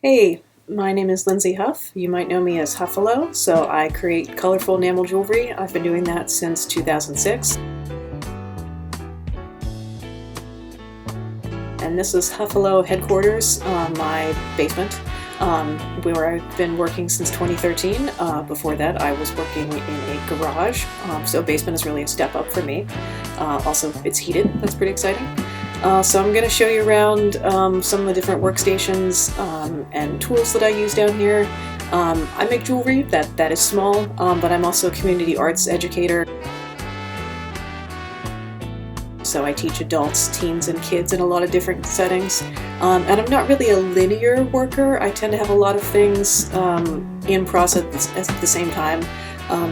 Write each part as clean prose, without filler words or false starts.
Hey, my name is Lindsay Huff. You might know me as Huffalo, so I create colorful enamel jewelry. I've been doing that since 2006. And this is Huffalo headquarters, my basement, where I've been working since 2013. Before that, I was working in a garage, so basement is really a step up for me. Also, it's heated. That's pretty exciting. So I'm going to show you around some of the different workstations and tools that I use down here. I make jewelry that is small, but I'm also a community arts educator. So I teach adults, teens, and kids in a lot of different settings. And I'm not really a linear worker. I tend to have a lot of things in process at the same time.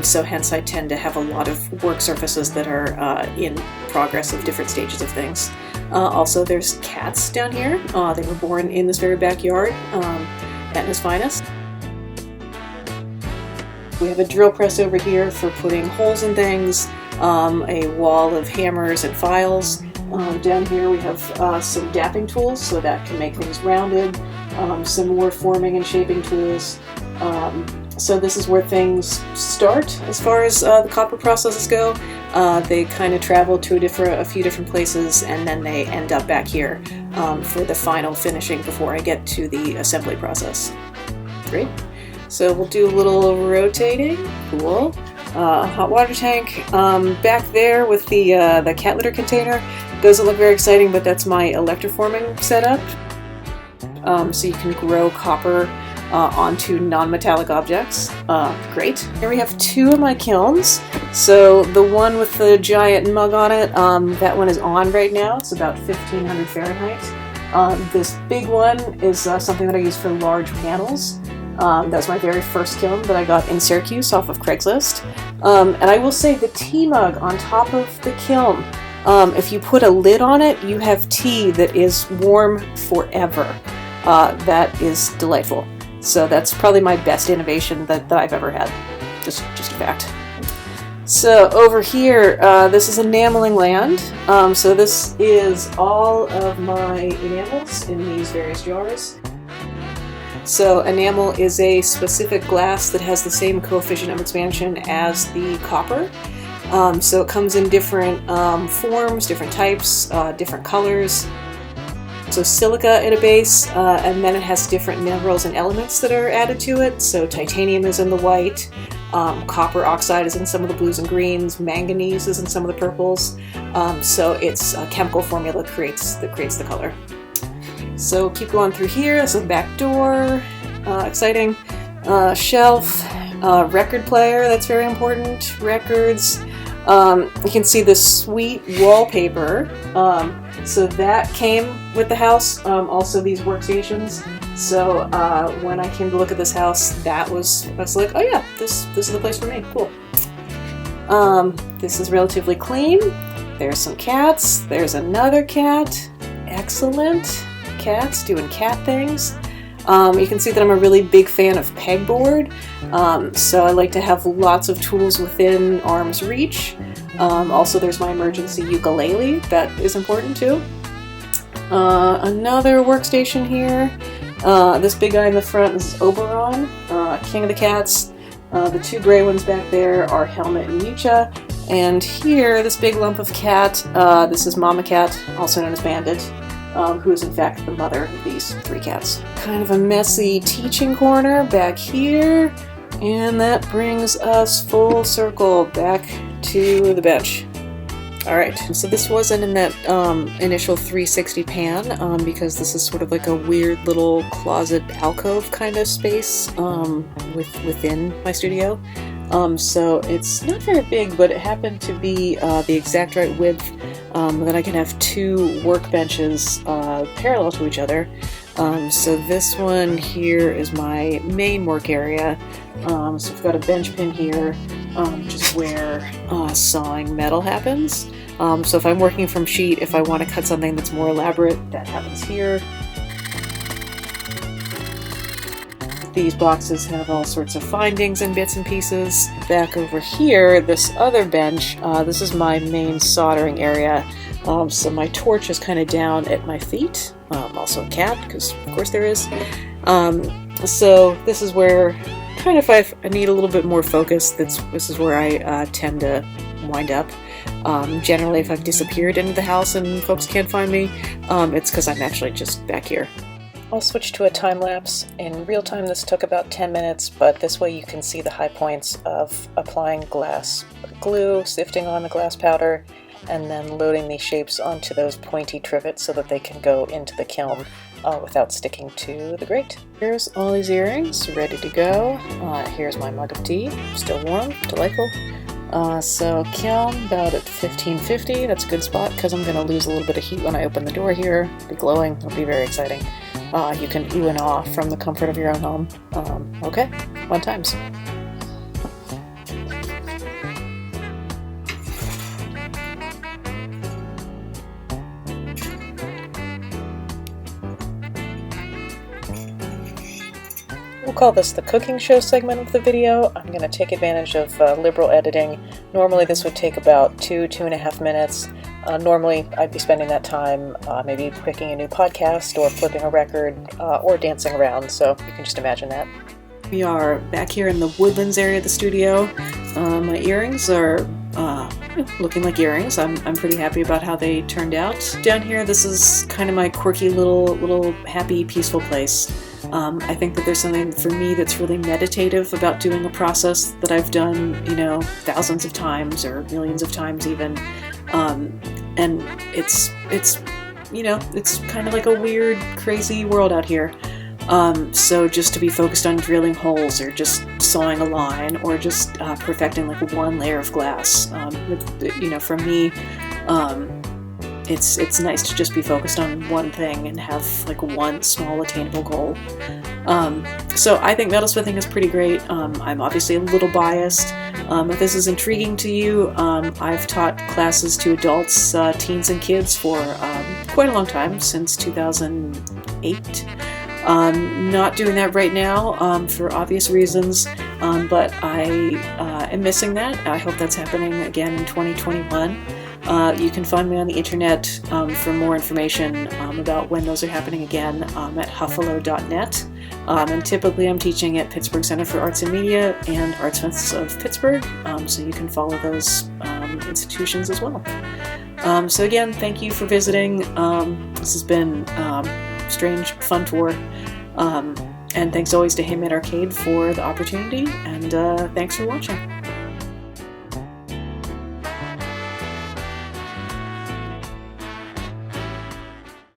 So hence I tend to have a lot of work surfaces that are in progress of different stages of things. Also, there's cats down here. They were born in this very backyard, Etna's finest. We have a drill press over here for putting holes in things, a wall of hammers and files. Down here we have some dapping tools, so that can make things rounded, some more forming and shaping tools. So this is where things start as far as the copper processes go. They kind of travel to a few different places, and then they end up back here for the final finishing before I get to the assembly process. Great. So we'll do a little rotating. Cool. Hot water tank back there with the cat litter container. Doesn't look very exciting, but that's my electroforming setup. So you can grow copper onto non-metallic objects. Great. Here we have two of my kilns. So the one with the giant mug on it, that one is on right now. It's about 1500 Fahrenheit. This big one is something that I use for large panels. That was my very first kiln that I got in Syracuse off of Craigslist. And I will say the tea mug on top of the kiln, if you put a lid on it, you have tea that is warm forever. That is delightful. So that's probably my best innovation that I've ever had. Just a fact. So over here, this is enameling land. So this is all of my enamels in these various jars. So enamel is a specific glass that has the same coefficient of expansion as the copper. So it comes in different forms, different types, different colors. So silica at a base, and then it has different minerals and elements that are added to it. So titanium is in the white, copper oxide is in some of the blues and greens, manganese is in some of the purples. So its chemical formula creates the color. So keep going through here. This is a back door, exciting. Shelf, record player, that's very important. Records. You can see this sweet wallpaper. So that came with the house. Also these workstations. So when I came to look at this house, I was like, oh yeah, this is the place for me. Cool. This is relatively clean. There's some cats. There's another cat. Excellent. Cats doing cat things. You can see that I'm a really big fan of pegboard, so I like to have lots of tools within arm's reach. Also there's my emergency ukulele, that is important too. Another workstation here. This big guy in the front is Oberon, king of the cats. The two gray ones back there are Helmet and Yucha. And here, this big lump of cat, this is Mama Cat, also known as Bandit. Who is in fact the mother of these three cats. Kind of a messy teaching corner back here, and that brings us full circle back to the bench. Alright, so this wasn't in that initial 360 pan, because this is sort of like a weird little closet alcove kind of space within my studio. So it's not very big, but it happened to be the exact right width that I can have two workbenches parallel to each other. So this one here is my main work area. So we've got a bench pin here, which is where sawing metal happens. So if I'm working from sheet, if I want to cut something that's more elaborate, that happens here. These boxes have all sorts of findings and bits and pieces. Back over here, this other bench, this is my main soldering area. So my torch is kind of down at my feet. Also a cat, because of course there is. So this is where kind of I need a little bit more focus. This is where I tend to wind up. Generally, if I've disappeared into the house and folks can't find me, it's because I'm actually just back here. I'll switch to a time lapse. In real time this took about 10 minutes, but this way you can see the high points of applying glass glue, sifting on the glass powder, and then loading these shapes onto those pointy trivets so that they can go into the kiln without sticking to the grate. Here's all these earrings ready to go. Here's my mug of tea, still warm, delightful. So kiln about at 1550, that's a good spot because I'm going to lose a little bit of heat when I open the door here. It'll be glowing, it'll be very exciting. You can ooh and ah from the comfort of your own home. Okay, fun times. We'll call this the cooking show segment of the video. I'm going to take advantage of liberal editing. Normally this would take about 2.5 minutes. Normally I'd be spending that time maybe picking a new podcast or flipping a record or dancing around, so you can just imagine that. We are back here in the Woodlands area of the studio. My earrings are looking like earrings. I'm pretty happy about how they turned out. Down here, this is kind of my quirky little happy, peaceful place. I think that there's something for me that's really meditative about doing a process that I've done, thousands of times or millions of times even. And it's kind of like a weird, crazy world out here. So just to be focused on drilling holes or just sawing a line or just perfecting like one layer of glass, for me, it's nice to just be focused on one thing and have like one small attainable goal. So I think metalsmithing is pretty great. I'm obviously a little biased. If this is intriguing to you, I've taught classes to adults, teens, and kids for quite a long time, since 2008. Not doing that right now for obvious reasons, but I am missing that. I hope that's happening again in 2021. You can find me on the internet for more information about when those are happening again at huffalo.net. And typically I'm teaching at Pittsburgh Center for Arts and Media and Artsmiths of Pittsburgh, so you can follow those institutions as well. So again, thank you for visiting. This has been a strange, fun tour. And thanks always to Handmade Arcade for the opportunity, and thanks for watching.